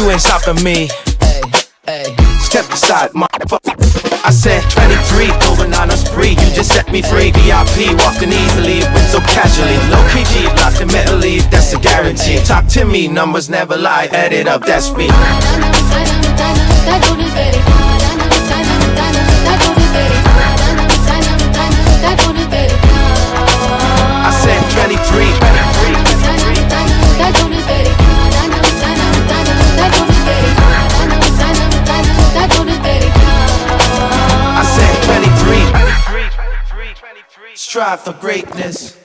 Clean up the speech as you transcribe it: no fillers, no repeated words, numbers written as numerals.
you ain't stopping me. Step aside, motherfucker. I said 23, going on a spree. You just set me free. VIP, walking easily, went so casually. Low key, locked in mentally, that's a guarantee. Talk to me, numbers never lie. Add it up, that's me. I said 23. I said 23. Strive for greatness.